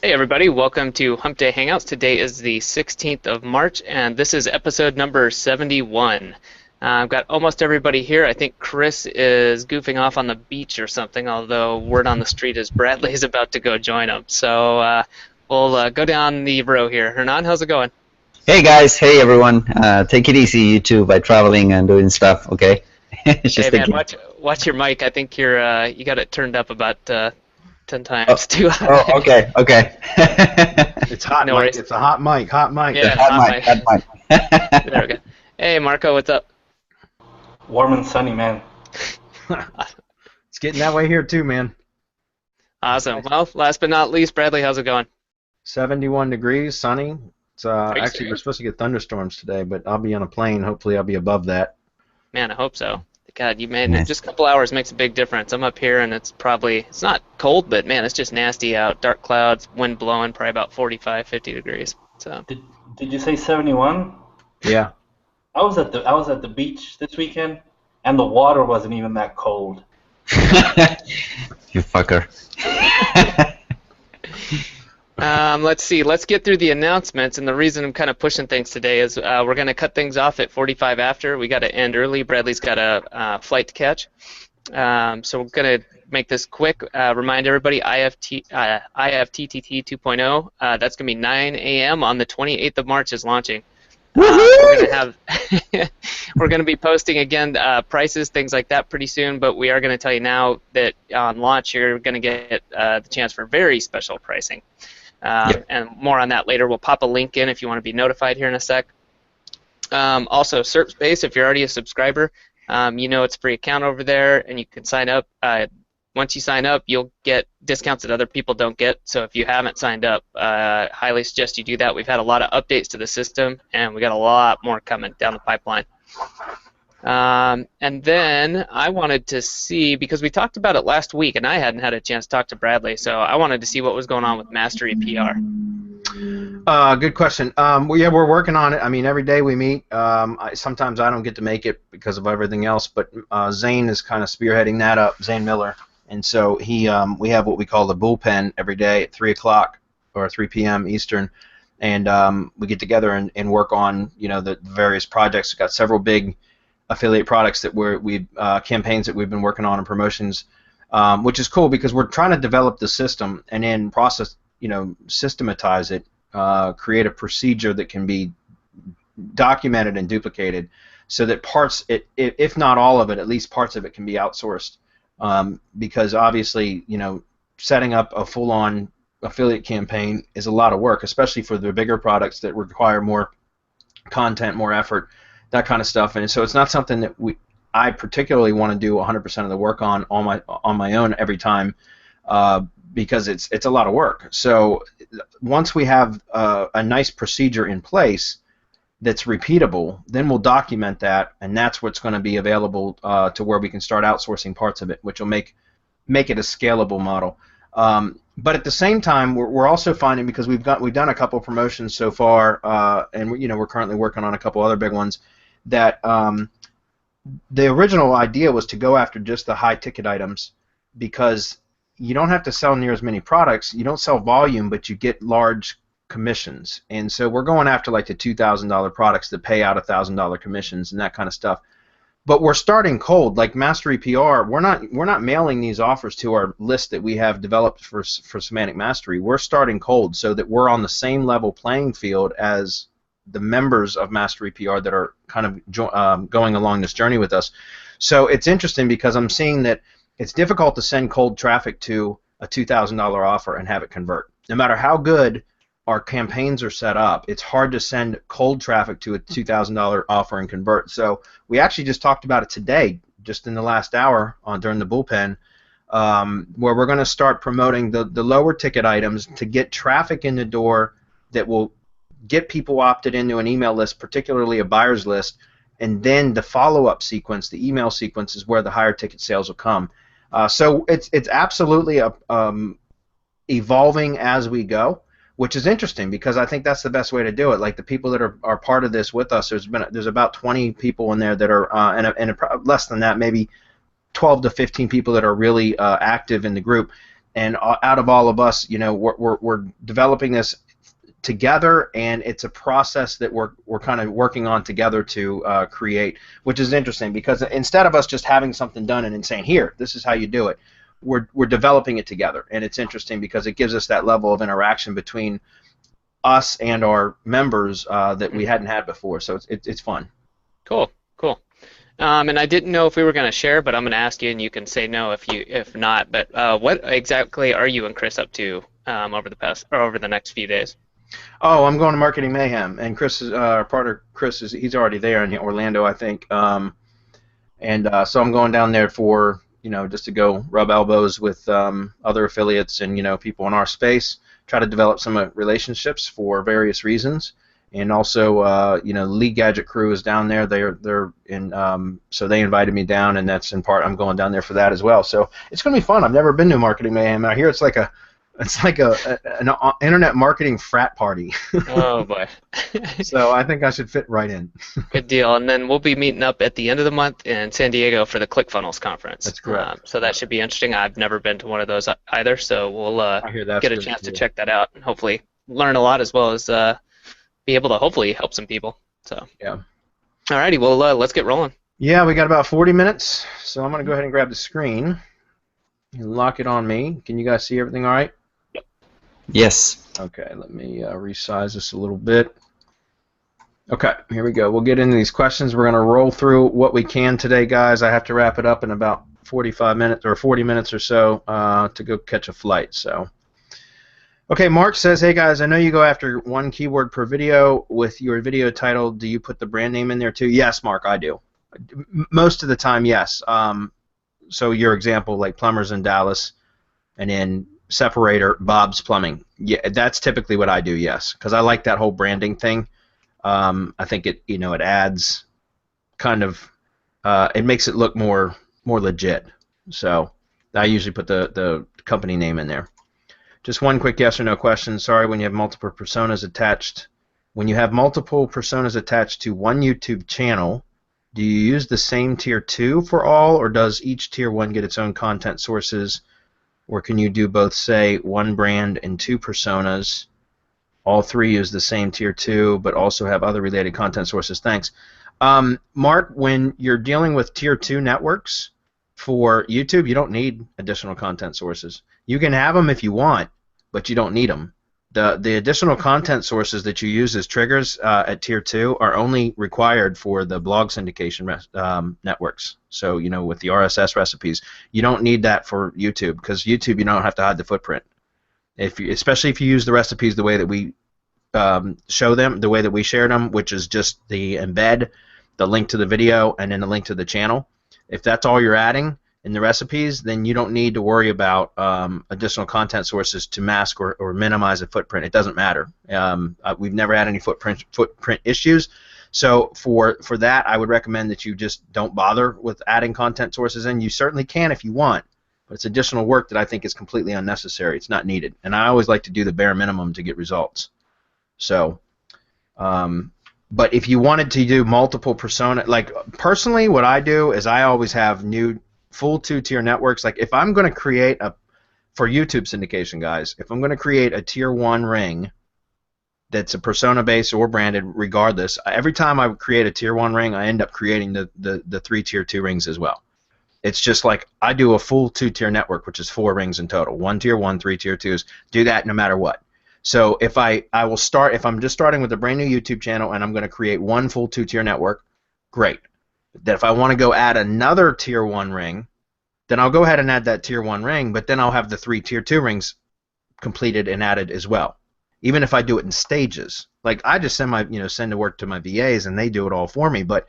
Hey everybody, welcome to Hump Day Hangouts. Today is the 16th of March, and this is episode number 71. I've got almost everybody here. I think Chris is goofing off on the beach or something, although word on the street is Bradley's about to go join him. So we'll go down the row here. Hernan, how's it going? Hey guys, hey everyone. Take it easy, you too, by traveling and doing stuff, okay? Hey man, watch your mic. I think you got it turned up about 10 times too high. Oh, okay. It's hot, No mic. worries. It's a hot mic. Yeah, hot mic. There we go. Hey Marco, what's up? Warm and sunny, man. It's getting that way here too, man. Awesome. Well, last but not least, Bradley, how's it going? 71 degrees, sunny. It's actually serious? we're supposed to get thunderstorms today, but I'll be on a plane. Hopefully, I'll be above that. Man, I hope so. God, you made Nice. just a couple hours makes a big difference. I'm up here and it's not cold, but man, it's just nasty out. Dark clouds, wind blowing, probably about 45, 50 degrees. So Did you say 71? Yeah. I was at the beach this weekend, and the water wasn't even that cold. You fucker. let's see. Let's get through the announcements. And the reason I'm kind of pushing things today is we're going to cut things off at 45 after. We got to end early. Bradley's got a flight to catch. So we're going to make this quick. Remind everybody, IFTTT 2.0. That's going to be 9 a.m. on the 28th of March is launching. We're going to be posting again prices, things like that pretty soon, but we are going to tell you now that on launch you're going to get the chance for very special pricing. And more on that later. We'll pop a link in if you want to be notified here in a sec. Also, SERP Space, if you're already a subscriber, you know it's a free account over there, and you can sign up. Once you sign up, you'll get discounts that other people don't get. So if you haven't signed up, highly suggest you do that. We've had a lot of updates to the system, and we got a lot more coming down the pipeline. And then I wanted to see, because we talked about it last week, and I hadn't had a chance to talk to Bradley, so I wanted to see what was going on with MasteryPR. Good question. We're working on it. I mean, every day we meet. Sometimes I don't get to make it because of everything else, but Zane is kind of spearheading that up, Zane Miller. And so we have what we call the bullpen every day at 3 o'clock or 3 p.m. Eastern, and we get together and work on the various projects. We've got several big affiliate products that campaigns that we've been working on and promotions, which is cool because we're trying to develop the system and then systematize it, create a procedure that can be documented and duplicated, so that if not all of it, at least parts of it can be outsourced. Because obviously, setting up a full-on affiliate campaign is a lot of work, especially for the bigger products that require more content, more effort, that kind of stuff. And so it's not something that I particularly want to do 100% of the work on my own every time, because it's a lot of work. So once we have a nice procedure in place that's repeatable, then we'll document that, and that's what's going to be available to where we can start outsourcing parts of it, which will make it a scalable model. But at the same time, we're also finding, because we've done a couple of promotions so far, and we're currently working on a couple other big ones, that the original idea was to go after just the high ticket items, because you don't have to sell near as many products. You don't sell volume, but you get large commissions. And so we're going after like the $2,000 products that pay out $1,000 commissions and that kind of stuff. But we're starting cold. Like MasteryPR, we're not mailing these offers to our list that we have developed for Semantic Mastery. We're starting cold so that we're on the same level playing field as the members of MasteryPR that are kind of going along this journey with us. So it's interesting because I'm seeing that it's difficult to send cold traffic to a $2,000 offer and have it convert. No matter how good our campaigns are set up, it's hard to send cold traffic to a $2,000 offer and convert. So we actually just talked about it today, just in the last hour during the bullpen, where we're going to start promoting the lower ticket items to get traffic in the door that will get people opted into an email list, particularly a buyer's list, and then the follow-up sequence, the email sequence, is where the higher ticket sales will come. So it's absolutely evolving as we go, which is interesting because I think that's the best way to do it. Like the people that are part of this with us, there's about 20 people in there that are, and less than that, maybe 12 to 15 people that are really active in the group. and out of all of us, you know, we're developing this together, and it's a process that we're kind of working on together to create, which is interesting because instead of us just having something done and then saying, here, this is how you do it, we're developing it together, and it's interesting because it gives us that level of interaction between us and our members that we hadn't had before, so it's fun. Cool. And I didn't know if we were going to share, but I'm going to ask you, and you can say no if not. But what exactly are you and Chris up to over the next few days? Oh, I'm going to Marketing Mayhem, and Chris, our partner Chris, he's already there in Orlando, I think. So I'm going down there for, you know, just to go rub elbows with other affiliates and, you know, people in our space, try to develop some relationships for various reasons. And also, you know, Lead Gadget crew is down there. They're in, so they invited me down, and that's in part I'm going down there for that as well. So it's going to be fun. I've never been to Marketing Mayhem. I hear it's like an internet marketing frat party. Oh boy. So I think I should fit right in. Good deal. And then we'll be meeting up at the end of the month in San Diego for the ClickFunnels conference. That's correct. So that should be interesting. I've never been to one of those either, so we'll get a chance to check that out and hopefully learn a lot as well as be able to hopefully help some people. So yeah. Alrighty, well let's get rolling. Yeah, we got about 40 minutes, so I'm going to go ahead and grab the screen and lock it on me. Can you guys see everything all right? Yes. Okay, let me resize this a little bit. Okay, here we go. We'll get into these questions. We're going to roll through what we can today, guys. I have to wrap it up in about 45 minutes or 40 minutes or so to go catch a flight. So, okay, Mark says, hey guys, I know you go after one keyword per video. With your video title, do you put the brand name in there too? Yes, Mark, I do. Most of the time, yes. So your example, like plumbers in Dallas, and then separator, Bob's Plumbing. Yeah, that's typically what I do, yes, because I like that whole branding thing. I think it adds kind of, it makes it look more legit. So I usually put the company name in there. Just one quick yes or no question. Sorry, when you have multiple personas attached, to one YouTube channel, do you use the same tier 2 for all, or does each tier 1 get its own content sources? Or can you do both, say, one brand and two personas? All three use the same tier 2, but also have other related content sources. Thanks. Mark, when you're dealing with tier 2 networks for YouTube, you don't need additional content sources. You can have them if you want, but you don't need them. The additional content sources that you use as triggers at tier 2 are only required for the blog syndication networks. So, you know, with the RSS recipes, you don't need that for YouTube, because YouTube, you don't have to hide the footprint. Especially if you use the recipes the way that we show them, the way that we shared them, which is just the embed, the link to the video, and then the link to the channel. If that's all you're adding in the recipes, then you don't need to worry about additional content sources to mask or minimize a footprint. It doesn't matter. We've never had any footprint issues. So for that, I would recommend that you just don't bother with adding content sources in. You certainly can if you want, but it's additional work that I think is completely unnecessary. It's not needed. And I always like to do the bare minimum to get results. So, but if you wanted to do multiple persona, like personally what I do is I always have new full 2-tier networks. Like if I'm going to create for YouTube syndication, guys, if I'm going to create a tier 1 ring that's a persona based or branded, regardless, every time I create a tier 1 ring, I end up creating the 3 tier 2 rings as well. It's just like I do a full 2-tier network, which is 4 rings in total. 1 tier 1, 3 tier 2s. Do that no matter what. So if I will start, if I'm just starting with a brand new YouTube channel and I'm going to create one full 2-tier network, great. That if I want to go add another tier 1 ring, then I'll go ahead and add that tier 1 ring, but then I'll have the 3 tier 2 rings completed and added as well. Even if I do it in stages. Like I just send the work to my VAs and they do it all for me, but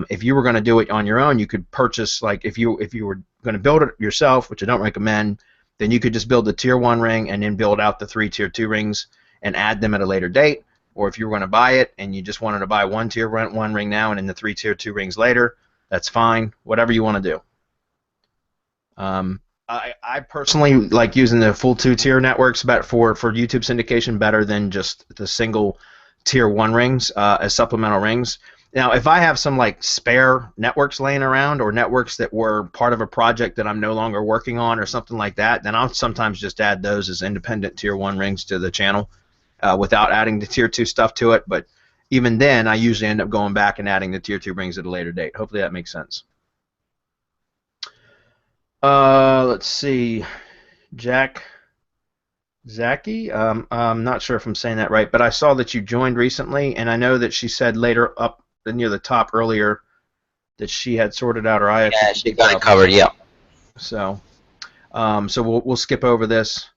if you were going to do it on your own, you could purchase, like if you were going to build it yourself, which I don't recommend, then you could just build the tier 1 ring and then build out the 3 tier 2 rings and add them at a later date. Or if you were going to buy it and you just wanted to buy 1 tier 1 ring now and then the 3 tier 2 rings later, that's fine. Whatever you want to do. I personally like using the full 2-tier networks for YouTube syndication better than just the single tier 1 rings as supplemental rings. Now, if I have some like spare networks laying around or networks that were part of a project that I'm no longer working on or something like that, then I'll sometimes just add those as independent tier 1 rings to the channel without adding the tier 2 stuff to it. But even then, I usually end up going back and adding the tier 2 rings at a later date. Hopefully that makes sense. Let's see. Zaki, I'm not sure if I'm saying that right, but I saw that you joined recently, and I know that she said later up near the top earlier that she had sorted out her IFTTT. Yeah, she got it covered. Yeah. So, so we'll skip over this.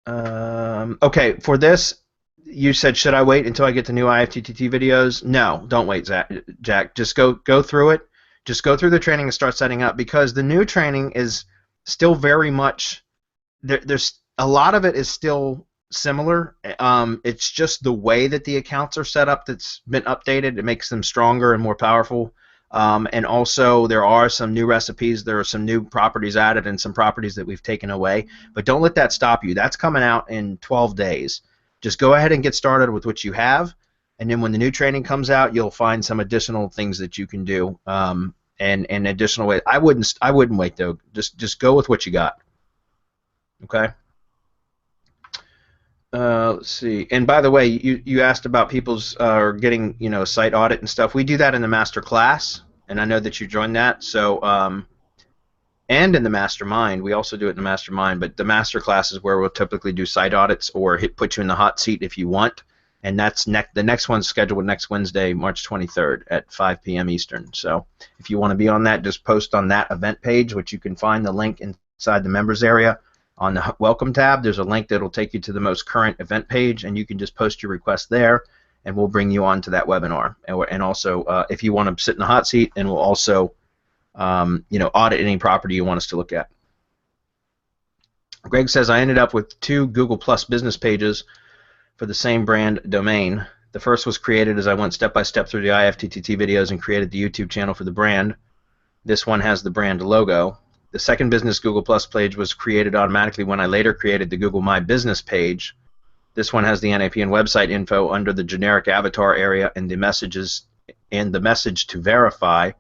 Okay, for this, you said should I wait until I get the new IFTTT videos? No, don't wait, Jack. Just go through it. Just go through the training and start setting up, because the new training is still very much there's a lot of it is still similar. It's just the way that the accounts are set up that's been updated. It makes them stronger and more powerful. And also there are some new recipes. There are some new properties added and some properties that we've taken away. But don't let that stop you. That's coming out in 12 days. Just go ahead and get started with what you have. And then when the new training comes out, you'll find some additional things that you can do and additional ways. I wouldn't wait though. Just go with what you got. Okay. Let's see. And by the way, you asked about people's getting site audit and stuff. We do that in the master class, and I know that you joined that. So and in the mastermind, we also do it in the mastermind. But the master class is where we'll typically do site audits or put you in the hot seat if you want. And that's the next one's scheduled next Wednesday, March 23rd at 5 p.m. Eastern. So if you want to be on that, just post on that event page, which you can find the link inside the members area. On the Welcome tab, there's a link that will take you to the most current event page, and you can just post your request there, and we'll bring you on to that webinar. And also, if you want to sit in the hot seat, and we'll also, audit any property you want us to look at. Greg says, I ended up with 2 Google Plus business pages for the same brand domain. The first was created as I went step by step through the IFTTT videos and created the YouTube channel for the brand. This one has the brand logo. The second business Google Plus page was created automatically when I later created the Google My Business page. This one has the NAP and website info under the generic avatar area and the messages and the message to verify.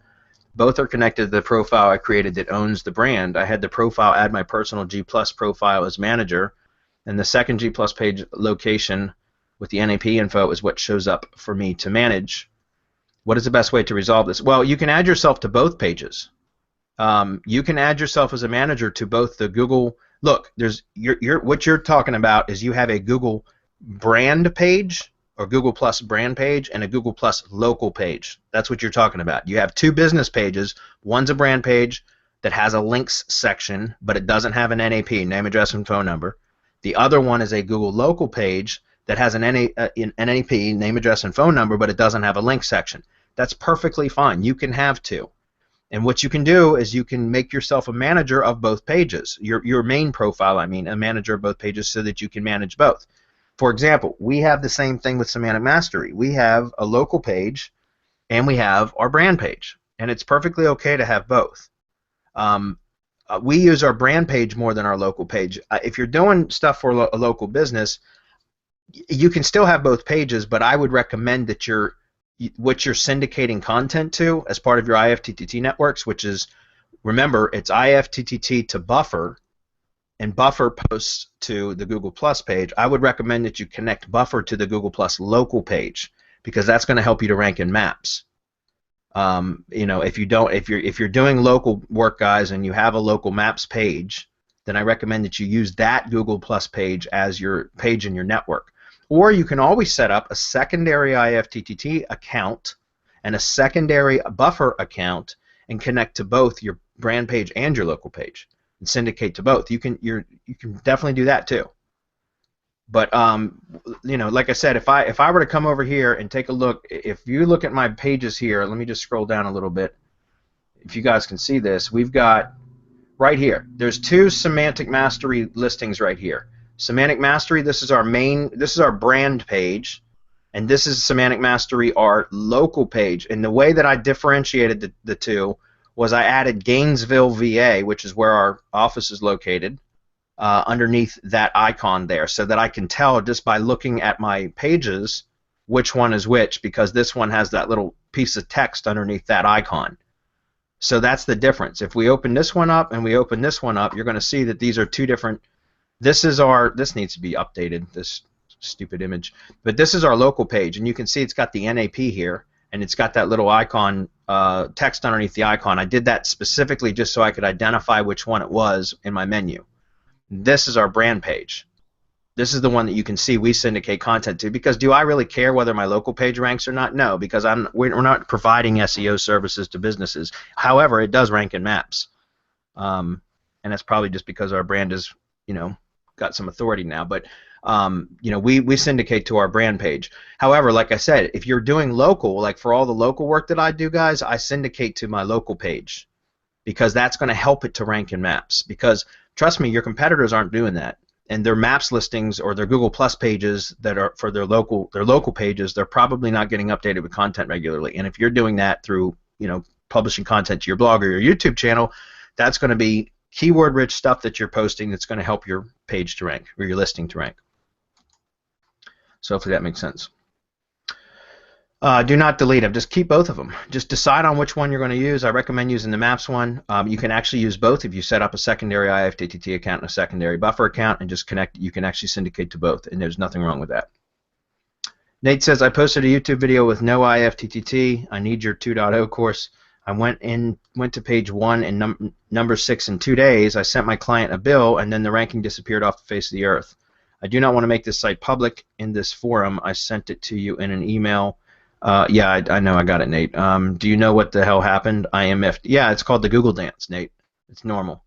Both are connected to the profile I created that owns the brand. I had the profile add my personal G Plus profile as manager, and the second G Plus page location with the NAP info is what shows up for me to manage. What is the best way to resolve this? Well, you can add yourself to both pages. You can add yourself as a manager to both the Google. Look, what you're talking about is you have a Google brand page or Google Plus brand page and a Google Plus local page. That's what you're talking about. You have 2 business pages. One's a brand page that has a links section, but it doesn't have an NAP, name, address, and phone number. The other one is a Google local page that has an NAP, name, address, and phone number, but it doesn't have a link section. That's perfectly fine. You can have 2. And what you can do is you can make yourself a manager of both pages, your main profile, I mean, a manager of both pages so that you can manage both. For example, we have the same thing with Semantic Mastery. We have a local page and we have our brand page, and it's perfectly okay to have both. We use our brand page more than our local page. If you're doing stuff for a local business, you can still have both pages, but I would recommend that what you're syndicating content to as part of your IFTTT networks, which is, remember, it's IFTTT to Buffer, and Buffer posts to the Google Plus page. I would recommend that you connect Buffer to the Google Plus local page, because that's going to help you to rank in maps. If you're doing local work, guys, and you have a local maps page, then I recommend that you use that Google Plus page as your page in your network. Or you can always set up a secondary IFTTT account and a secondary Buffer account and connect to both your brand page and your local page and syndicate to both. You can definitely do that too. But like I said, if I were to come over here and take a look, if you look at my pages here, let me just scroll down a little bit. If you guys can see this, we've got right here. There's 2 Semantic Mastery listings right here. Semantic Mastery, this is our brand page, and this is Semantic Mastery, our local page. And the way that I differentiated the 2 was I added Gainesville, VA, which is where our office is located, underneath that icon there, so that I can tell just by looking at my pages which one is which, because this one has that little piece of text underneath that icon. So that's the difference. If we open this one up and we open this one up, you're going to see that these are two different. This needs to be updated, this stupid image. But this is our local page, and you can see it's got the NAP here, and it's got that little icon, text underneath the icon. I did that specifically just so I could identify which one it was in my menu. This is our brand page. This is the one that you can see we syndicate content to, because do I really care whether my local page ranks or not? No, because we're not providing SEO services to businesses. However, it does rank in maps, and that's probably just because our brand is, got some authority now. But we syndicate to our brand page. However, like I said, if you're doing local, like for all the local work that I do, guys, I syndicate to my local page, because that's going to help it to rank in maps. Because trust me, your competitors aren't doing that. And their maps listings or their Google Plus pages that are for their local pages, they're probably not getting updated with content regularly. And if you're doing that through publishing content to your blog or your YouTube channel, that's going to be keyword-rich stuff that you're posting that's going to help your page to rank or your listing to rank. So hopefully that makes sense. Do not delete them. Just keep both of them. Just decide on which one you're going to use. I recommend using the Maps one. You can actually use both if you set up a secondary IFTTT account and a secondary buffer account and just connect. You can actually syndicate to both, and there's nothing wrong with that. Nate says, I posted a YouTube video with no IFTTT. I need your 2.0 course. I went to page 1 and number 6 in 2 days. I sent my client a bill, and then the ranking disappeared off the face of the earth. I do not want to make this site public in this forum. I sent it to you in an email. Yeah, I know. I got it, Nate. Do you know what the hell happened? IMF. Yeah, it's called the Google dance, Nate. It's normal.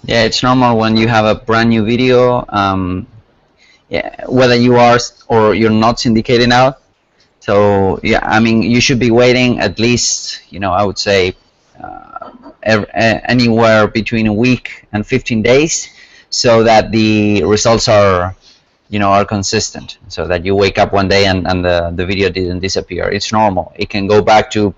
Yeah, it's normal when you have a brand new video, yeah, whether you are or you're not syndicating out. So, yeah, I mean, you should be waiting at least, I would say anywhere between a week and 15 days so that the results are are consistent, so that you wake up one day and the video didn't disappear. It's normal. It can go back to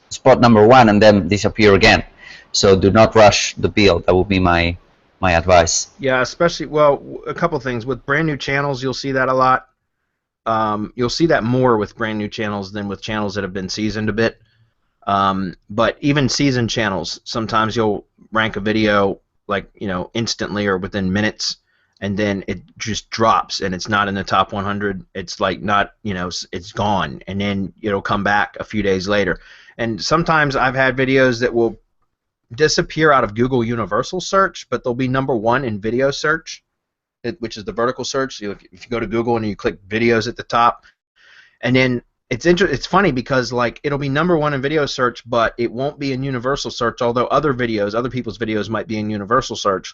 spot number 1 and then disappear again. So do not rush the build. That would be my advice. Yeah, especially, well, a couple things. With brand new channels, you'll see that a lot. You'll see that more with brand new channels than with channels that have been seasoned a bit. But even seasoned channels, sometimes you'll rank a video like, instantly or within minutes, and then it just drops and it's not in the top 100. It's like not, it's gone, and then it'll come back a few days later. And sometimes I've had videos that will disappear out of Google Universal Search, but they'll be number 1 in video search, which is the vertical search. If you go to Google and you click videos at the top, and then it's funny because like it'll be number 1 in video search, but it won't be in Universal Search, although other people's videos might be in Universal Search.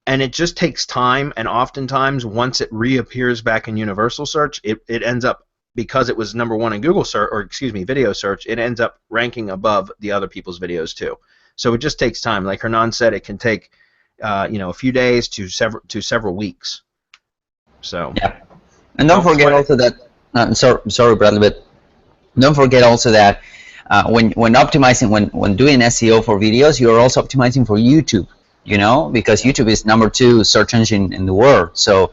And it just takes time, and oftentimes once it reappears back in Universal Search, it ends up, because it was number 1 in Google search, or excuse me, video search, it ends up ranking above the other people's videos too. So it just takes time. Like Hernan said, it can take a few days to several weeks. So yeah, and don't forget also that. Sorry, Bradley, but don't forget also that when optimizing, when doing SEO for videos, you're also optimizing for YouTube. Because YouTube is number 2 search engine in the world. So,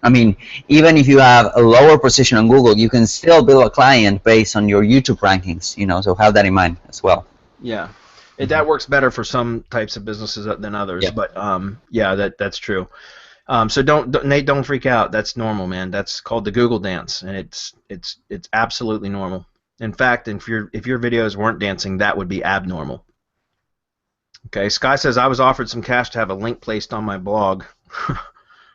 I mean, even if you have a lower position on Google, you can still build a client based on your YouTube rankings. So have that in mind as well. Yeah, that works better for some types of businesses than others. Yeah. But yeah, that's true. So Nate, don't freak out. That's normal, man. That's called the Google dance, and it's absolutely normal. In fact, if your videos weren't dancing, that would be abnormal. Okay, Sky says, I was offered some cash to have a link placed on my blog.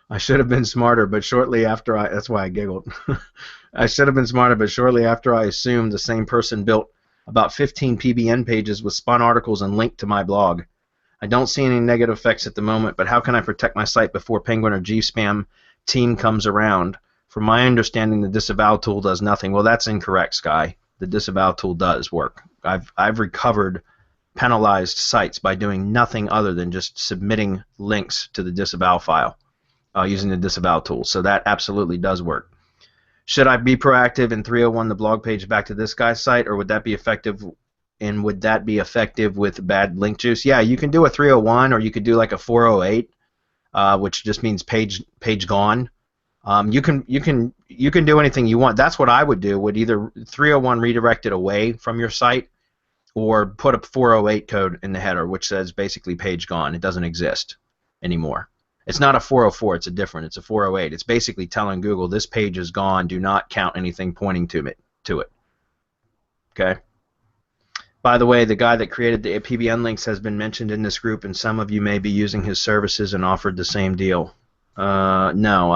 I should have been smarter, but shortly after that's why I giggled. I should have been smarter, but shortly after I assumed the same person built about 15 PBN pages with spun articles and linked to my blog. I don't see any negative effects at the moment, but how can I protect my site before Penguin or Gspam team comes around? From my understanding, the disavow tool does nothing. Well, that's incorrect, Sky. The disavow tool does work. I've recovered penalized sites by doing nothing other than just submitting links to the disavow file using the disavow tool. So that absolutely does work. Should I be proactive in 301 the blog page back to this guy's site, or would that be effective? And would that be effective with bad link juice? Yeah, you can do a 301, or you could do like a 408, which just means page gone. You can do anything you want. That's what I would do. Would either 301 redirect it away from your site, or put a 408 code in the header, which says basically page gone. It doesn't exist anymore. It's not a 404. It's a 408. It's basically telling Google this page is gone. Do not count anything pointing to it. Okay. By the way, the guy that created the PBN links has been mentioned in this group, and some of you may be using his services and offered the same deal. No,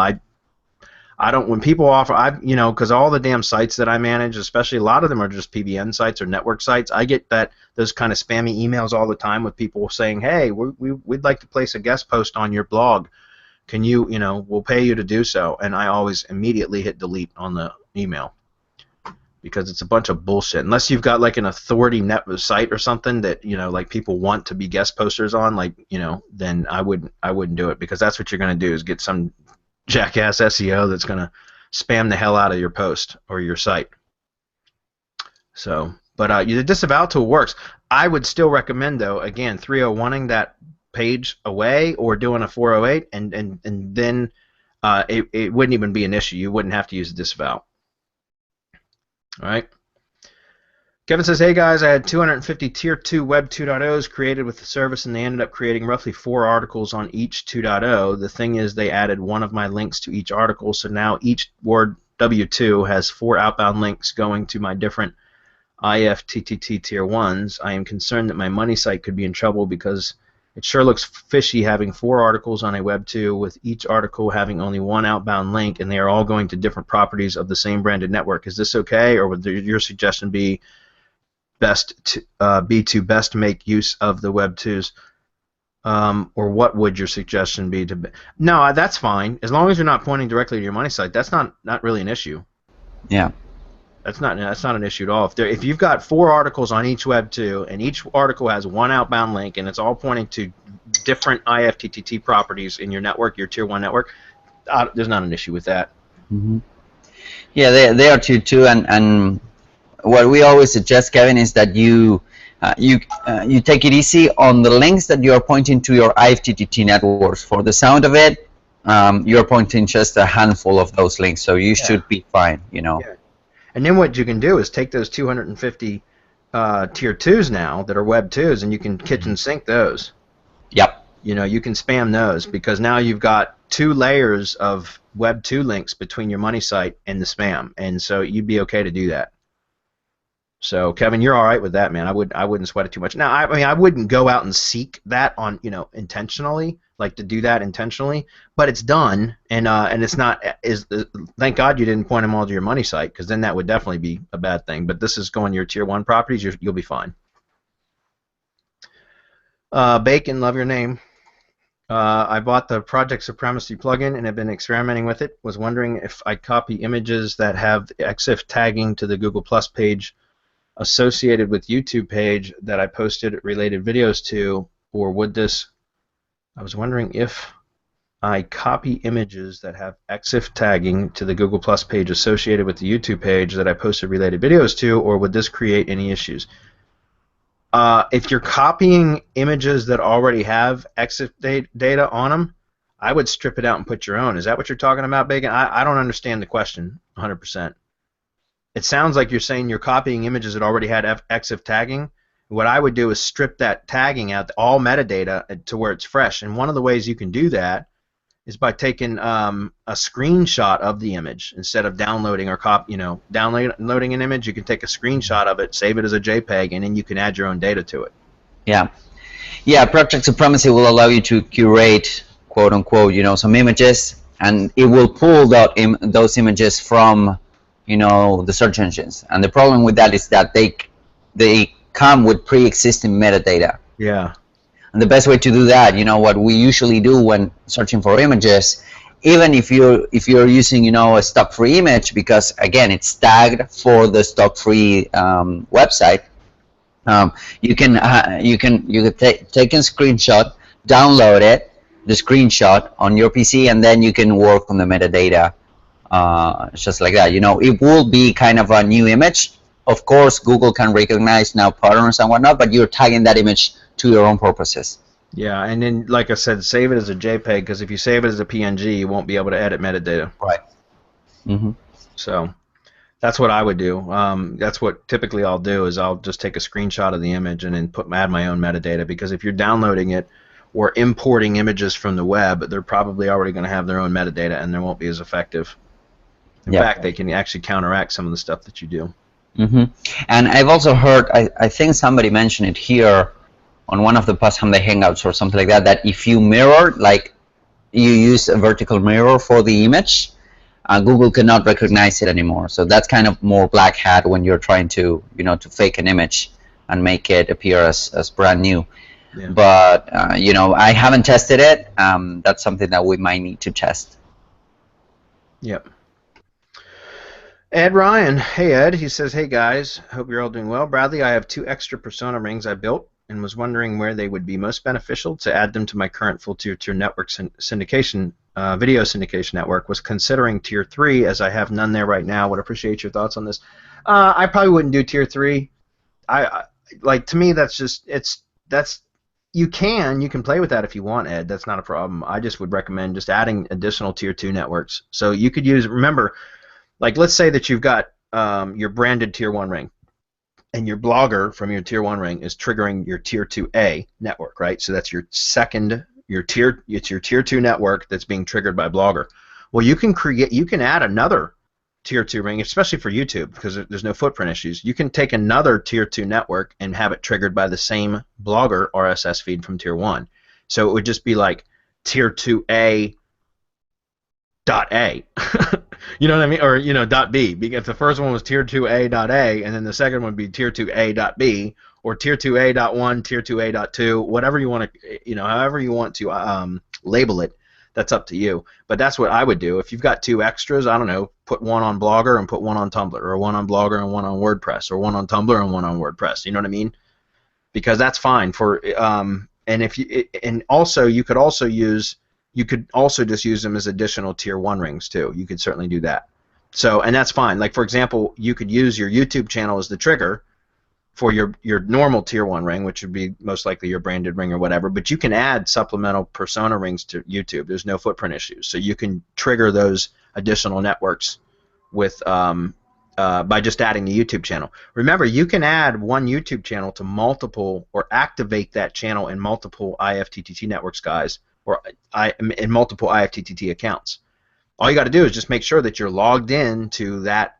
I don't. When people offer, because all the damn sites that I manage, especially a lot of them are just PBN sites or network sites. I get those kind of spammy emails all the time with people saying, "Hey, we'd like to place a guest post on your blog. Can you, we'll pay you to do so." And I always immediately hit delete on the email, because it's a bunch of bullshit. Unless you've got like an authority net site or something that like people want to be guest posters on, then I wouldn't do it, because that's what you're going to do, is get some jackass SEO that's going to spam the hell out of your post or your site. So, but the disavow tool works. I would still recommend, though, again, 301ing that page away, or doing a 408, and then it wouldn't even be an issue. You wouldn't have to use the disavow. All right. Kevin says, "Hey guys, I had 250 Tier 2 Web 2.0s created with the service, and they ended up creating roughly 4 articles on each 2.0. The thing is, they added one of my links to each article, so now each Word W2 has 4 outbound links going to my different IFTTT Tier 1s. I am concerned that my money site could be in trouble, because it sure looks fishy having 4 articles on a Web 2 with each article having only 1 outbound link, and they are all going to different properties of the same branded network. Is this okay, or would your suggestion be to best make use of the Web 2s? Or what would your suggestion be to? No, that's fine, as long as you're not pointing directly to your money site. That's not really an issue. Yeah. That's not an issue at all. If you've got 4 articles on each Web 2, and each article has 1 outbound link, and it's all pointing to different IFTTT properties in your network, your Tier 1 network, there's not an issue with that. Mm-hmm. Yeah, they are Tier 2, and what we always suggest, Kevin, is that you take it easy on the links that you are pointing to your IFTTT networks. For the sound of it, you're pointing just a handful of those links, so you should be fine. Yeah. And then what you can do is take those 250 Tier 2s now that are Web 2s, and you can kitchen sink those. Yep. You can spam those, because now you've got 2 layers of Web 2 links between your money site and the spam, and so you'd be okay to do that. So, Kevin, you're all right with that, man. I wouldn't sweat it too much. Now, I wouldn't go out and seek that on, intentionally, like to do that intentionally, but it's done, and it's not. Thank God you didn't point them all to your money site, because then that would definitely be a bad thing. But this is going your Tier 1 properties. You'll be fine. Bacon, love your name. I bought the Project Supremacy plugin and have been experimenting with it. Was wondering if I copy images that have the exif tagging to the Google Plus page associated with YouTube page that I posted related videos to, or would this? I was wondering if I copy images that have exif tagging to the Google Plus page associated with the YouTube page that I posted related videos to, or would this create any issues? If you're copying images that already have exif data on them, I would strip it out and put your own. Is that what you're talking about, Bacon? I don't understand the question 100%. It sounds like you're saying you're copying images that already had exif tagging. What I would do is strip that tagging out, all metadata, to where it's fresh. And one of the ways you can do that is by taking a screenshot of the image instead of downloading or downloading an image. You can take a screenshot of it, save it as a JPEG, and then you can add your own data to it. Yeah. Yeah, Project Supremacy will allow you to curate, quote unquote, some images, and it will pull those images from the search engines. And the problem with that is that they come with pre-existing metadata. Yeah. And the best way to do that, what we usually do when searching for images, even if you're using a stock-free image, because again it's tagged for the stock-free website, you can take a screenshot, download the screenshot on your PC, and then you can work on the metadata. Just like that, it will be kind of a new image. Of course, Google can recognize now patterns and whatnot, but you're tagging that image to your own purposes. Yeah, and then, like I said, save it as a JPEG, because if you save it as a PNG, you won't be able to edit metadata. Right. Mm-hmm. So that's what I would do. That's what typically I'll do, is I'll just take a screenshot of the image and then add my own metadata, because if you're downloading it or importing images from the web, they're probably already going to have their own metadata, and they won't be as effective. In fact, they can actually counteract some of the stuff that you do. Mm-hmm. And I've also heard, I think somebody mentioned it here on one of the past Hangouts or something like that, that if you mirror, like you use a vertical mirror for the image, Google cannot recognize it anymore. So that's kind of more black hat when you're trying to, to fake an image and make it appear as brand new. Yeah. But, I haven't tested it. That's something that we might need to test. Yep. Ed Ryan. Hey, Ed. He says, hey, guys. Hope you're all doing well. Bradley, I have 2 extra persona rings I built and was wondering where they would be most beneficial to add them to my current full tier 2 network syndication, video syndication network. Was considering tier 3 as I have none there right now. Would appreciate your thoughts on this. I probably wouldn't do tier 3. To me, that's just, you can play with that if you want, Ed. That's not a problem. I just would recommend just adding additional tier 2 networks. So you could use, remember, like let's say that you've got your branded tier 1 ring, and your blogger from your tier 1 ring is triggering your tier 2A network, right? So that's your it's your tier 2 network that's being triggered by blogger. Well, you can add another tier 2 ring, especially for YouTube, because there's no footprint issues. You can take another tier 2 network and have it triggered by the same blogger RSS feed from tier 1. So it would just be like tier 2A dot A. You know what I mean? Or, dot B. If the first one was tier 2A dot A, and then the second one would be tier 2A dot B, or tier 2A dot 1, tier 2A dot 2, whatever you want to, however you want to label it, that's up to you. But that's what I would do. If you've got 2 extras, I don't know, put one on Blogger and put one on Tumblr, or one on Blogger and one on WordPress, or one on Tumblr and one on WordPress. You know what I mean? Because that's fine for, and also you could also just use them as additional tier 1 rings too. You could certainly do that. So, and that's fine. Like for example, you could use your YouTube channel as the trigger for your normal tier 1 ring, which would be most likely your branded ring or whatever, but you can add supplemental persona rings to YouTube. There's no footprint issues. So you can trigger those additional networks with by just adding the YouTube channel. Remember, you can add one YouTube channel to multiple, or activate that channel in multiple IFTTT networks, guys, or in multiple IFTTT accounts. All you got to do is just make sure that you're logged in to that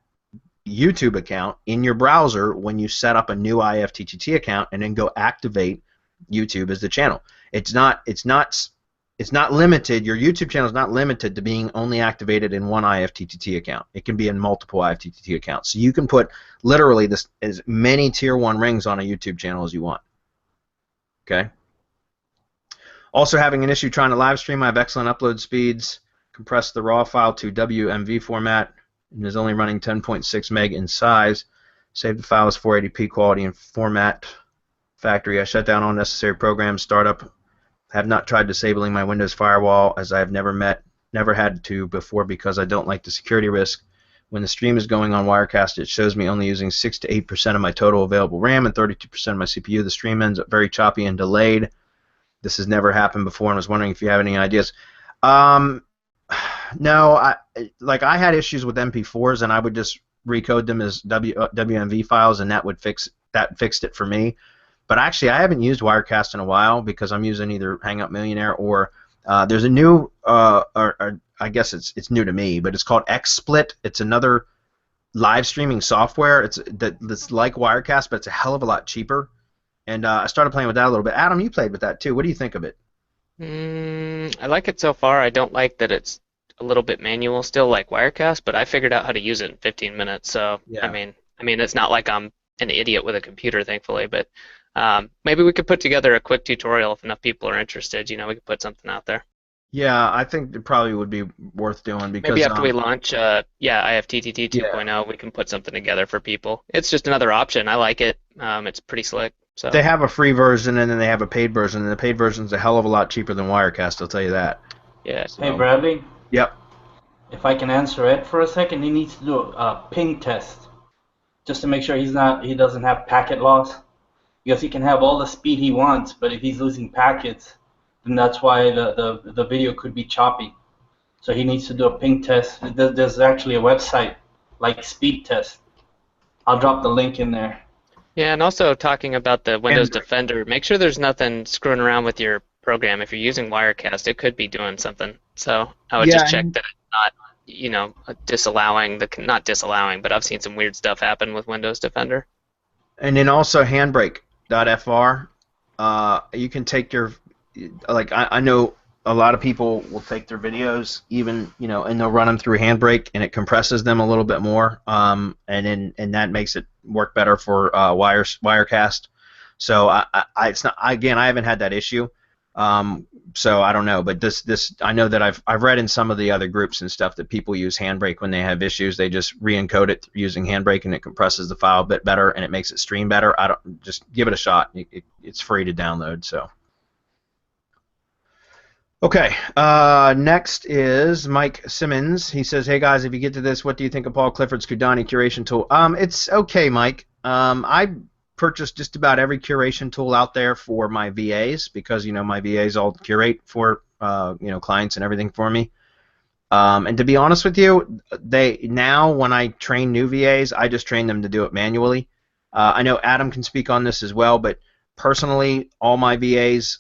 YouTube account in your browser when you set up a new IFTTT account, and then go activate YouTube as the channel. It's not limited. Your YouTube channel is not limited to being only activated in one IFTTT account. It can be in multiple IFTTT accounts. So you can put literally as many tier 1 rings on a YouTube channel as you want. Okay. Also having an issue trying to live stream. I have excellent upload speeds. Compress the raw file to WMV format, and is only running 10.6 meg in size. Save the file as 480p quality and format. Factory. I shut down all necessary programs. Startup. Have not tried disabling my Windows Firewall, as I have never had to before, because I don't like the security risk. When the stream is going on Wirecast, it shows me only using 6 to 8% of my total available RAM and 32% of my CPU. The stream ends up very choppy and delayed. This has never happened before, and I was wondering if you have any ideas. No, I had issues with MP4s, and I would just recode them as WMV files, and that fixed it for me. But actually, I haven't used Wirecast in a while, because I'm using either Hangout Millionaire or there's a new, or I guess it's new to me, but it's called XSplit. It's another live streaming software. It's like Wirecast, but it's a hell of a lot cheaper. And I started playing with that a little bit. Adam, you played with that too. What do you think of it? I like it so far. I don't like that it's a little bit manual still, like Wirecast, but I figured out how to use it in 15 minutes. So yeah. I mean, it's not like I'm an idiot with a computer, thankfully, but maybe we could put together a quick tutorial if enough people are interested. We could put something out there. Yeah, I think it probably would be worth doing, because maybe after we launch IFTTT 2.0, we can put something together for people. It's just another option. I like it. It's pretty slick. So they have a free version, and then they have a paid version, and the paid version is a hell of a lot cheaper than Wirecast, I'll tell you that. Yeah. So. Hey, Bradley? Yep. If I can answer it for a second, he needs to do a ping test, just to make sure he doesn't have packet loss, because he can have all the speed he wants, but if he's losing packets, then that's why the video could be choppy. So he needs to do a ping test. There's actually a website like speed test. I'll drop the link in there. Yeah, and also talking about the Windows Defender, make sure there's nothing screwing around with your program. If you're using Wirecast, it could be doing something. So I would just check that it's not, disallowing not disallowing, but I've seen some weird stuff happen with Windows Defender. And then also handbrake.fr. You can take your, I know a lot of people will take their videos even, and they'll run them through Handbrake, and it compresses them a little bit more, and that makes it work better for Wirecast. So it's not, again, I haven't had that issue, so I don't know, but this I know that I've read in some of the other groups and stuff that people use Handbrake when they have issues. They just re-encode it using Handbrake, and it compresses the file a bit better, and it makes it stream better. Just give it a shot. It's free to download. So. Okay, next is Mike Simmons. He says, "Hey guys, if you get to this, what do you think of Paul Clifford's Kudani curation tool?" It's okay, Mike. I purchased just about every curation tool out there for my VAs because my VAs all curate for clients and everything for me. And to be honest with you, now when I train new VAs, I just train them to do it manually. I know Adam can speak on this as well, but personally, all my VAs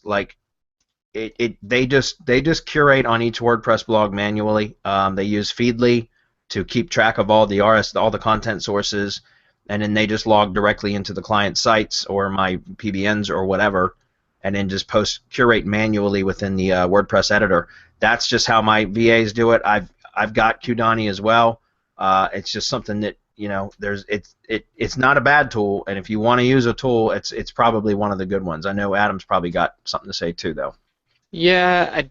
they just curate on each WordPress blog manually. They use Feedly to keep track of all the content sources, and then they just log directly into the client sites or my PBNs or whatever, and then just curate manually within the WordPress editor. That's just how my VAs do it. I've got Kudani as well. It's just something that it's not a bad tool, and if you want to use a tool, it's probably one of the good ones. I know Adam's probably got something to say too, though. Yeah,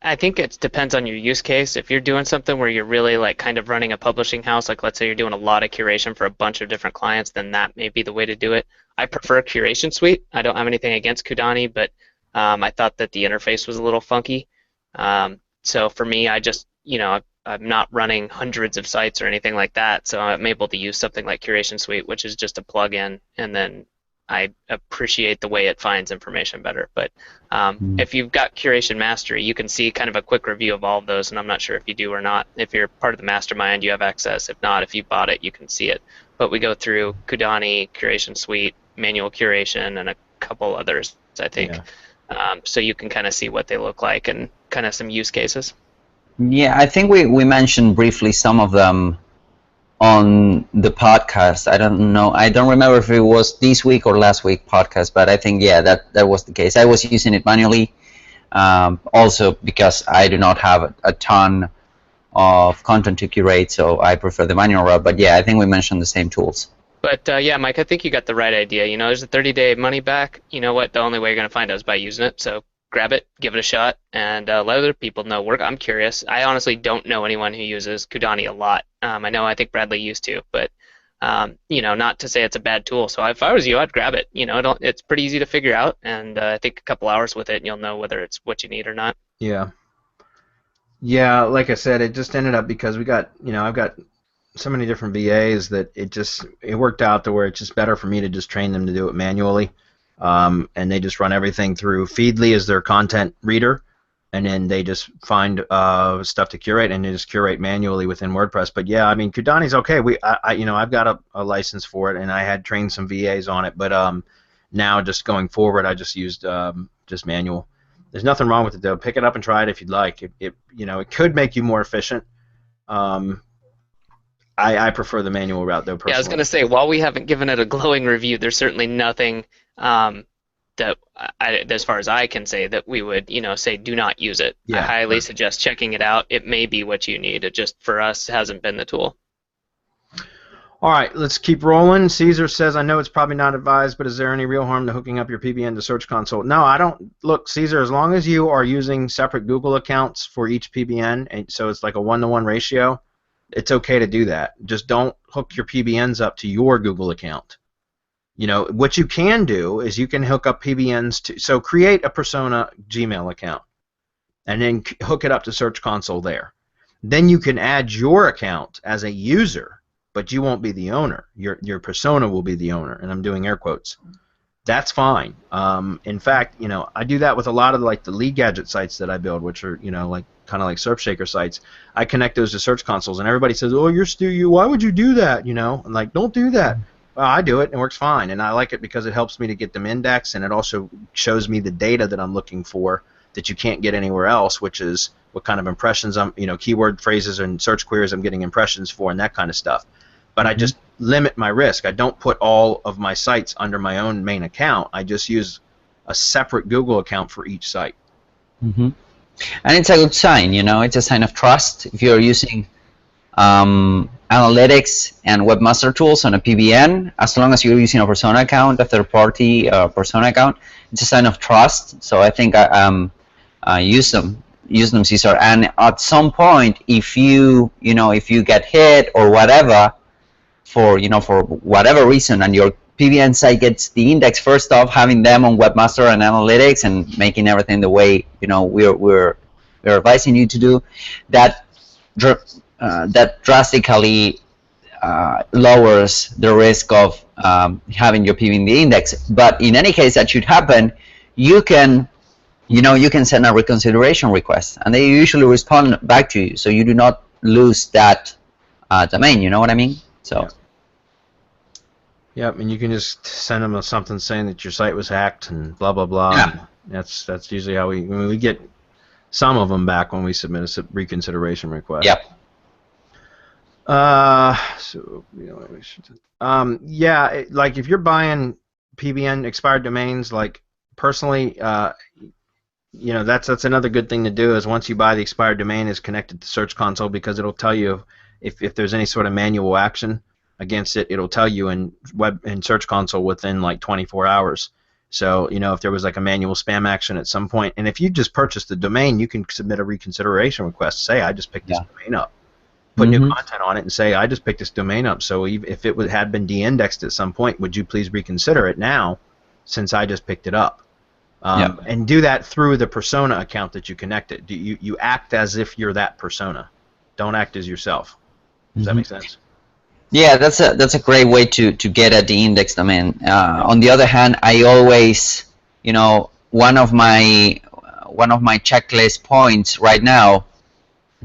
I think it depends on your use case. If you're doing something where you're really kind of running a publishing house, like let's say you're doing a lot of curation for a bunch of different clients, then that may be the way to do it. I prefer Curation Suite. I don't have anything against Kudani, but I thought that the interface was a little funky. So for me, I just, I'm not running hundreds of sites or anything like that, so I'm able to use something like Curation Suite, which is just a plug-in, and then I appreciate the way it finds information better. But if you've got Curation Mastery, you can see kind of a quick review of all of those, and I'm not sure if you do or not. If you're part of the MasterMInd, you have access. If not, if you bought it, you can see it. But we go through Kudani, Curation Suite, Manual Curation, and a couple others, I think. Yeah. So you can kind of see what they look like and kind of some use cases. Yeah, I think we mentioned briefly some of them on the podcast. I don't know. I don't remember if it was this week or last week podcast, but I think, yeah, that was the case. I was using it manually, also because I do not have a ton of content to curate, so I prefer the manual route. But yeah, I think we mentioned the same tools. But yeah, Mike, I think you got the right idea. There's a 30-day money back. You know what? The only way you're going to find out is by using it. So grab it, give it a shot, and let other people know. I'm curious. I honestly don't know anyone who uses Kudani a lot. I think Bradley used to, but not to say it's a bad tool. So if I was you, I'd grab it. It's pretty easy to figure out, and I think a couple hours with it, and you'll know whether it's what you need or not. Yeah. Yeah, like I said, it just ended up because I've got so many different VAs that it worked out to where it's just better for me to just train them to do it manually. And they just run everything through Feedly as their content reader, and then they just find stuff to curate, and they just curate manually within WordPress. But yeah, I mean, Kudani's okay. I've got a license for it, and I had trained some VAs on it, but now just going forward, I just used just manual. There's nothing wrong with it though. Pick it up and try it if you'd like. It could make you more efficient. I prefer the manual route though, personally. Yeah, I was going to say, while we haven't given it a glowing review, there's certainly nothing that, as far as I can say, that we would, say do not use it. Yeah. I highly suggest checking it out. It may be what you need. It just, for us, hasn't been the tool. All right, let's keep rolling. Caesar says, I know it's probably not advised, but is there any real harm to hooking up your PBN to Search Console? No, I don't. Look, Caesar, as long as you are using separate Google accounts for each PBN, and so it's like a 1-to-1 ratio, it's okay to do that. Just don't hook your PBNs up to your Google account. What you can do is you can hook up PBNs to, so create a persona Gmail account and then hook it up to Search Console there. Then you can add your account as a user, but you won't be the owner. Your persona will be the owner, and I'm doing air quotes. that's fine. In fact, I do that with a lot of like the lead gadget sites that I build, which are like kind of like SurfShaker sites. I connect those to search consoles, and everybody says, "Oh, why would you do that?" I'm like, "Don't do that." Well, I do it, and it works fine, and I like it because it helps me to get them indexed, and it also shows me the data that I'm looking for that you can't get anywhere else, which is what kind of impressions keyword phrases and search queries I'm getting impressions for, and that kind of stuff. But I just limit my risk. I don't put all of my sites under my own main account. I just use a separate Google account for each site. And it's a good sign, it's a sign of trust. If you're using analytics and webmaster tools on a PBN, as long as you're using a persona account, a third-party persona account, it's a sign of trust. So I think use them, Cesar. And at some point, if you get hit or whatever, for whatever reason, and your PBN site gets the index, first off, having them on webmaster and analytics and making everything the way we're advising you to do, that drastically lowers the risk of having your PB in the index. But in any case that should happen, you can send a reconsideration request, and they usually respond back to you, so you do not lose that domain. You know what I mean? So. Yep, and you can just send them something saying that your site was hacked and blah blah blah. Yeah. That's usually how we get some of them back when we submit a reconsideration request. Yep. Like if you're buying PBN expired domains, like personally, that's another good thing to do is once you buy the expired domain, is connected to Search Console, because it'll tell you if there's any sort of manual action against it. It'll tell you in Search Console within like 24 hours. So if there was like a manual spam action at some point, and if you just purchased the domain, you can submit a reconsideration request. Say, I just picked this domain up. Put new content on it and say, I just picked this domain up, so if it had been de-indexed at some point, would you please reconsider it now, since I just picked it up? And do that through the persona account that you connected. You act as if you're that persona. Don't act as yourself. Does that make sense? Yeah, that's a great way to get at the index domain. On the other hand, I always, one of my checklist points right now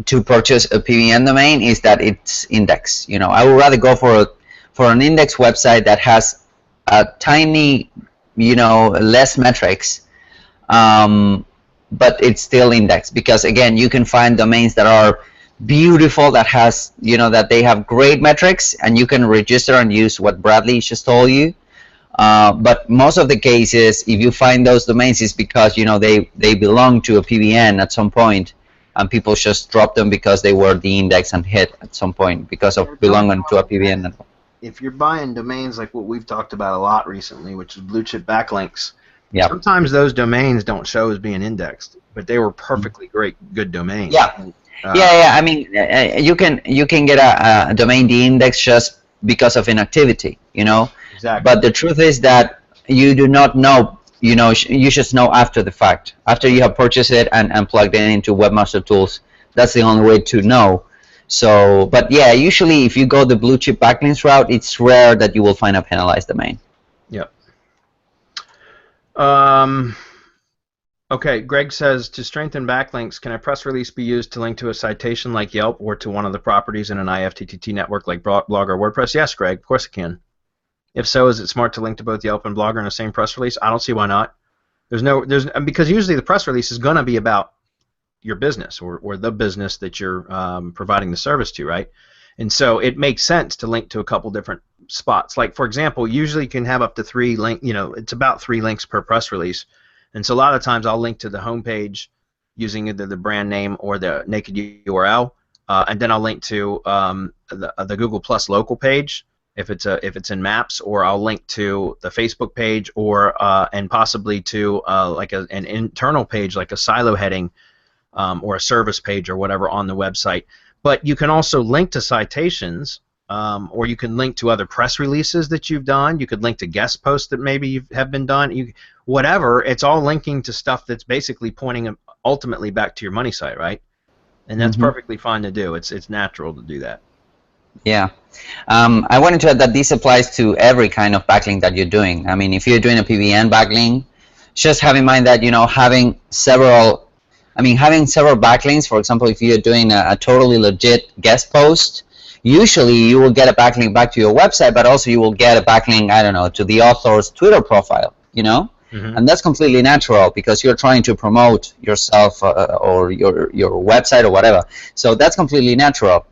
to purchase a PBN domain is that it's indexed. I would rather go for an index website that has a tiny, less metrics, but it's still indexed, because again, you can find domains that are beautiful, that has that they have great metrics, and you can register and use what Bradley just told you. But most of the cases, if you find those domains, it's because they belong to a PBN at some point, and people just drop them because they were de-indexed and hit at some point because of belonging to a PBN. If you're buying domains like what we've talked about a lot recently, which is blue chip backlinks, sometimes those domains don't show as being indexed, but they were perfectly good domains. I mean, you can get a domain de-indexed just because of inactivity, Exactly. But the truth is that you do not know. You just know after the fact, after you have purchased it and plugged it into Webmaster Tools. That's the only way to know. So, but yeah, usually if you go the blue chip backlinks route, it's rare that you will find a penalized domain. Yep. Okay, Greg says, to strengthen backlinks, can a press release be used to link to a citation like Yelp or to one of the properties in an IFTTT network like Blogger or WordPress? Yes, Greg, of course it can. If so, is it smart to link to both Yelp and Blogger in the same press release? I don't see why not. Because usually the press release is going to be about your business or the business that you're providing the service to, right? And so it makes sense to link to a couple different spots. Like, for example, usually you can have up to 3 links. It's about 3 links per press release. And so a lot of times I'll link to the homepage using either the brand name or the naked URL, and then I'll link to the Google Plus local page if it's in Maps, or I'll link to the Facebook page, or and possibly to like an internal page like a silo heading or a service page or whatever on the website. But you can also link to citations, or you can link to other press releases that you've done. You could link to guest posts that maybe have been done. Whatever, it's all linking to stuff that's basically pointing ultimately back to your money site, right? And that's perfectly fine to do. It's natural to do that. Yeah. I wanted to add that this applies to every kind of backlink that you're doing. I mean, if you're doing a PBN backlink, just have in mind that, you know, having several backlinks, for example, if you're doing a totally legit guest post, usually you will get a backlink back to your website, but also you will get a backlink, I don't know, to the author's Twitter profile, you know? Mm-hmm. And that's completely natural because you're trying to promote yourself or your website or whatever. So that's completely natural.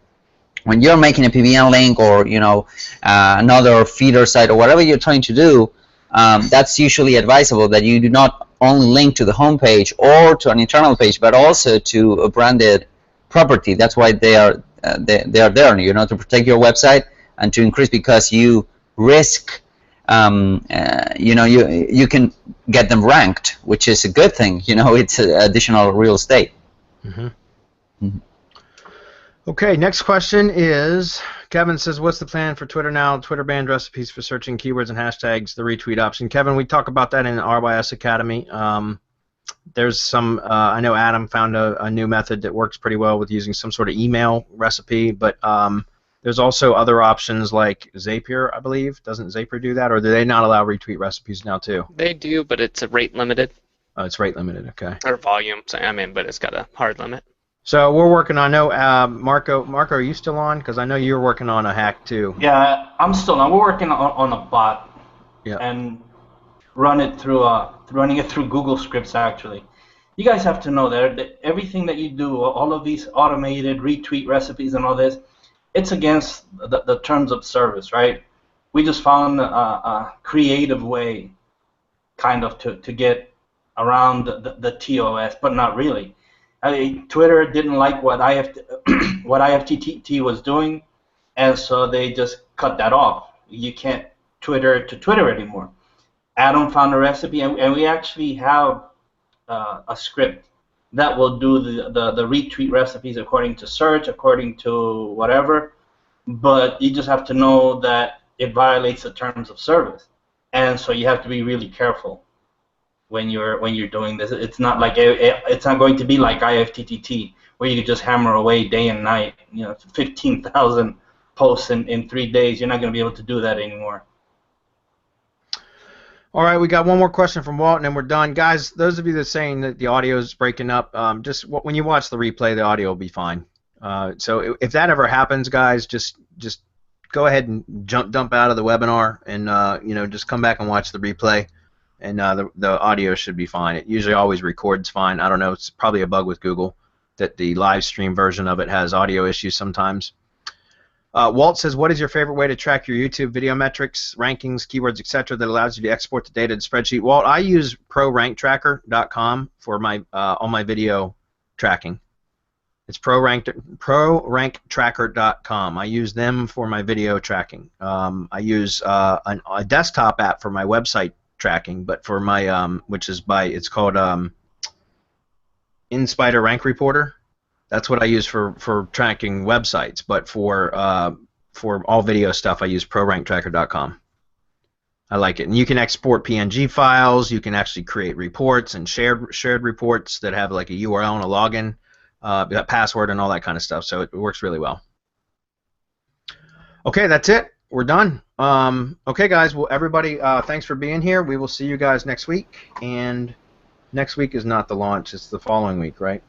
When you're making a PBN link or, you know, another feeder site or whatever you're trying to do, that's usually advisable that you do not only link to the homepage or to an internal page, but also to a branded property. That's why they are there, you know, to protect your website and to increase, because you risk, you know, you can get them ranked, which is a good thing. You know, it's additional real estate. Mm-hmm. Mm-hmm. Okay, next question is, Kevin says, what's the plan for Twitter now? Twitter banned recipes for searching keywords and hashtags, the retweet option. Kevin, we talk about that in RYS Academy. There's some, I know Adam found a new method that works pretty well with using some sort of email recipe, but there's also other options like Zapier, I believe. Doesn't Zapier do that, or do they not allow retweet recipes now too? They do, but it's a rate limited. Oh, it's rate limited, okay. Or volume, I mean, but it's got a hard limit. So we're working on, I know, Marco, are you still on? Because I know you're working on a hack too. Yeah, I'm still on. We're working on a bot. Yeah. And running it through Google Scripts, actually. You guys have to know that everything that you do, all of these automated retweet recipes and all this, it's against the terms of service, right? We just found a creative way, kind of, to get around the TOS, but not really. I mean, Twitter didn't like what IFTTT was doing, and so they just cut that off. You can't Twitter to Twitter anymore. Adam found a recipe, and we actually have a script that will do the retweet recipes according to search, according to whatever, but you just have to know that it violates the terms of service, and so you have to be really careful when you're doing this. It's not like it's not going to be like IFTTT where you can just hammer away day and night. You know, 15,000 posts in 3 days. You're not going to be able to do that anymore. All right, we got one more question from Walt, and then we're done. Guys, those of you that are saying that the audio is breaking up, just when you watch the replay, the audio will be fine. So if that ever happens, guys, just go ahead and dump out of the webinar and you know, just come back and watch the replay, and the audio should be fine. It usually always records fine. I don't know, it's probably a bug with Google that the live stream version of it has audio issues sometimes. Walt says, what is your favorite way to track your YouTube video metrics, rankings, keywords, etc. that allows you to export the data to spreadsheet? Walt, I use ProRankTracker.com for my all my video tracking. It's ProRankTracker.com. I use them for my video tracking. I use a desktop app for my website tracking, but for my which is it's called InSpider Rank Reporter. That's what I use for tracking websites, but for all video stuff, I use ProRankTracker.com. I like it, and you can export PNG files. You can actually create reports and shared reports that have like a URL and a login, got password and all that kind of stuff. So it works really well. Okay, that's it. We're done. Okay, guys. Well, everybody, thanks for being here. We will see you guys next week, and next week is not the launch; it's the following week, right?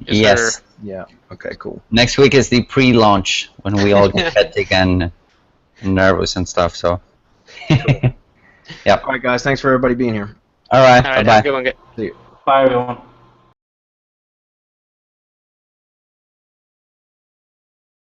Yes. Yeah. Okay. Cool. Next week is the pre-launch when we all get hectic and nervous and stuff. So. Cool. Yep. All right, guys. Thanks for everybody being here. All right. All right. Bye. Have a good one. See you. Bye, everyone.